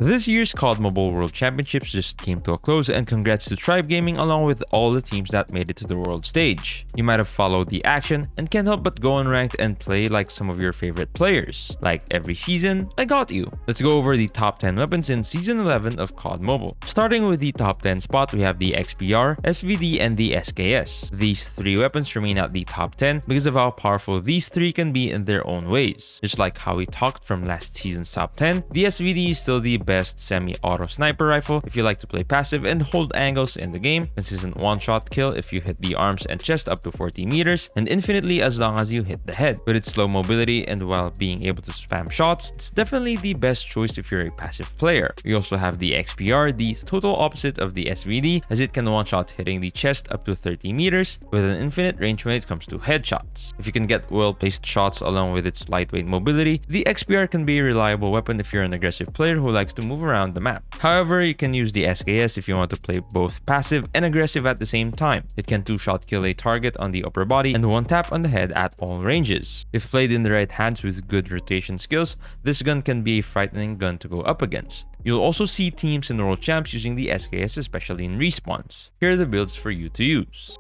This year's COD Mobile World Championships just came to a close, and congrats to Tribe Gaming along with all the teams that made it to the world stage. You might have followed the action and can't help but go unranked and play like some of your favorite players. Like every season, I got you. Let's go over the top 10 weapons in Season 11 of COD Mobile. Starting with the top 10 spot, we have the XPR, SVD, and the SKS. These three weapons remain at the top 10 because of how powerful these three can be in their own ways. Just like how we talked from last season's top 10, the SVD is still the best semi-auto sniper rifle if you like to play passive and hold angles in the game, consistent one-shot kill if you hit the arms and chest up to 40 meters, and infinitely as long as you hit the head. With its slow mobility and while being able to spam shots, it's definitely the best choice if you're a passive player. We also have the XPR, the total opposite of the SVD, as it can one-shot hitting the chest up to 30 meters with an infinite range when it comes to headshots. If you can get well-placed shots along with its lightweight mobility, the XPR can be a reliable weapon if you're an aggressive player who likes to move around the map. However, you can use the SKS if you want to play both passive and aggressive at the same time. It can two-shot kill a target on the upper body and one tap on the head at all ranges. If played in the right hands with good rotation skills, this gun can be a frightening gun to go up against. You'll also see teams in World Champs using the SKS, especially in respawns. Here are the builds for you to use.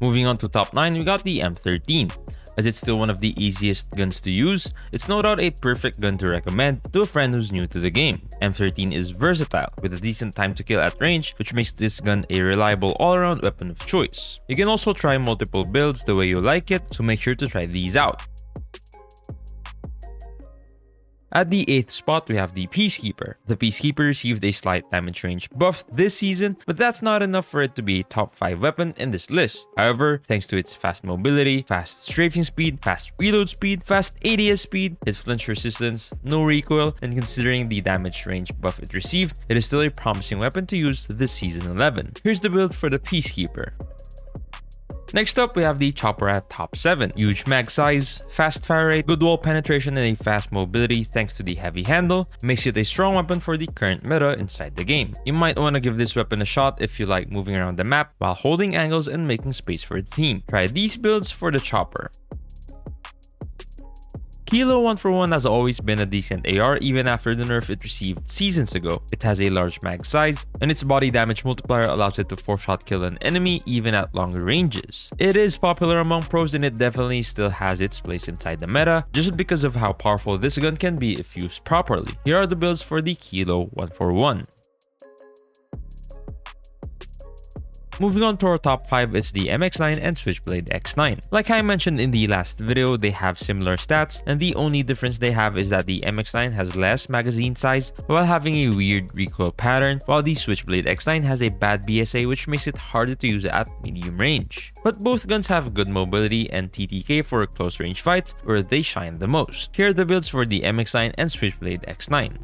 Moving on to top 9, we got the M13. As it's still one of the easiest guns to use, it's no doubt a perfect gun to recommend to a friend who's new to the game. M13 is versatile, with a decent time to kill at range, which makes this gun a reliable all-around weapon of choice. You can also try multiple builds the way you like it, so make sure to try these out. At the 8th spot, we have the Peacekeeper. The Peacekeeper received a slight damage range buff this season, but that's not enough for it to be a top 5 weapon in this list. However, thanks to its fast mobility, fast strafing speed, fast reload speed, fast ADS speed, its flinch resistance, no recoil, and considering the damage range buff it received, it is still a promising weapon to use this season 11. Here's the build for the Peacekeeper. Next up, we have the Chopper at top 7. Huge mag size, fast fire rate, good wall penetration, and a fast mobility thanks to the heavy handle makes it a strong weapon for the current meta inside the game. You might want to give this weapon a shot if you like moving around the map while holding angles and making space for the team. Try these builds for the Chopper. Kilo 141 has always been a decent AR even after the nerf it received seasons ago. It has a large mag size, and its body damage multiplier allows it to 4-shot kill an enemy even at longer ranges. It is popular among pros, and it definitely still has its place inside the meta just because of how powerful this gun can be if used properly. Here are the builds for the Kilo 141. Moving on to our top 5, it's the MX9 and Switchblade X9. Like I mentioned in the last video, they have similar stats, and the only difference they have is that the MX9 has less magazine size while having a weird recoil pattern, while the Switchblade X9 has a bad BSA which makes it harder to use at medium range. But both guns have good mobility and TTK for close range fights where they shine the most. Here are the builds for the MX9 and Switchblade X9.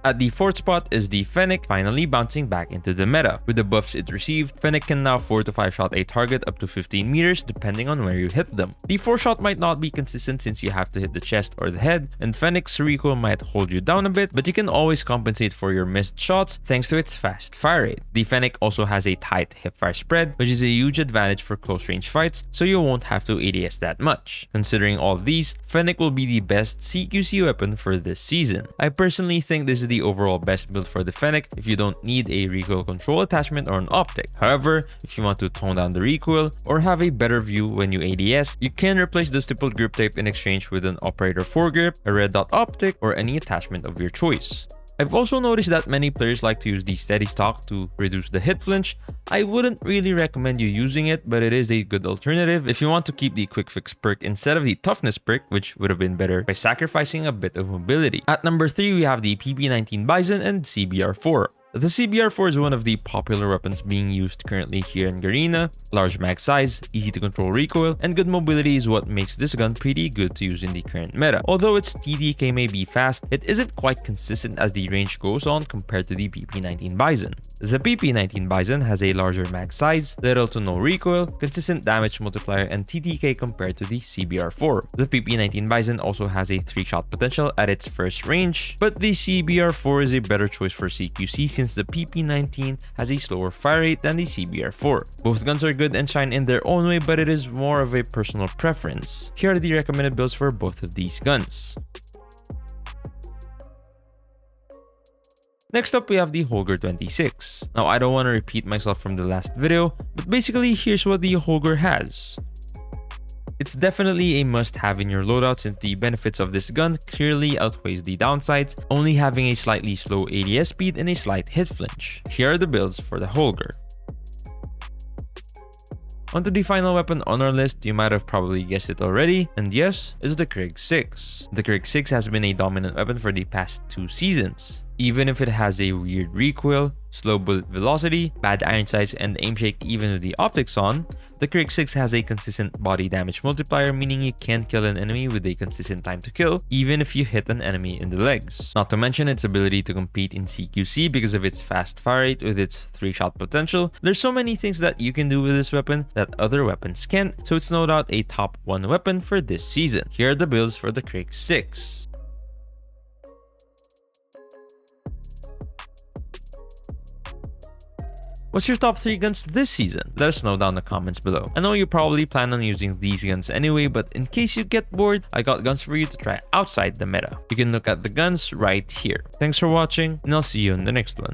At the 4th spot is the Fennec, finally bouncing back into the meta. With the buffs it received, Fennec can now 4 to 5 shot a target up to 15 meters depending on where you hit them. The 4-shot might not be consistent since you have to hit the chest or the head, and Fennec's recoil might hold you down a bit, but you can always compensate for your missed shots thanks to its fast fire rate. The Fennec also has a tight hipfire spread, which is a huge advantage for close range fights, so you won't have to ADS that much. Considering all these, Fennec will be the best CQC weapon for this season. I personally think this is the overall best build for the Fennec if you don't need a recoil control attachment or an optic. However, if you want to tone down the recoil or have a better view when you ADS, you can replace the stippled grip tape in exchange with an operator foregrip, a red dot optic, or any attachment of your choice. I've also noticed that many players like to use the steady stock to reduce the hit flinch. I wouldn't really recommend you using it, but it is a good alternative if you want to keep the quick fix perk instead of the toughness perk, which would have been better by sacrificing a bit of mobility. At number 3, we have the PP19 Bizon and CBR4. The CBR4 is one of the popular weapons being used currently here in Garena. Large mag size, easy to control recoil, and good mobility is what makes this gun pretty good to use in the current meta. Although its TDK may be fast, it isn't quite consistent as the range goes on compared to the PP19 Bizon. The PP19 Bizon has a larger mag size, little to no recoil, consistent damage multiplier, and TTK compared to the CBR4. The PP19 Bizon also has a 3-shot potential at its first range, but the CBR4 is a better choice for CQC since the PP19 has a slower fire rate than the CBR4. Both guns are good and shine in their own way, but it is more of a personal preference. Here are the recommended builds for both of these guns. Next up, we have the Holger 26. Now, I don't want to repeat myself from the last video, but basically here's what the Holger has. It's definitely a must-have in your loadout since the benefits of this gun clearly outweighs the downsides, only having a slightly slow ADS speed and a slight hit flinch. Here are the builds for the Holger. Onto the final weapon on our list, you might have probably guessed it already, and yes, is the Krig 6. The Krig 6 has been a dominant weapon for the past 2 seasons. Even if it has a weird recoil, slow bullet velocity, bad iron sights, and aim shake even with the optics on, the Krig 6 has a consistent body damage multiplier, meaning you can kill an enemy with a consistent time to kill, even if you hit an enemy in the legs. Not to mention its ability to compete in CQC because of its fast fire rate with its 3-shot potential. There's so many things that you can do with this weapon that other weapons can't, so it's no doubt a top 1 weapon for this season. Here are the builds for the Krig 6. What's your top 3 guns this season? Let us know down in the comments below. I know you probably plan on using these guns anyway, but in case you get bored, I got guns for you to try outside the meta. You can look at the guns right here. Thanks for watching, and I'll see you in the next one.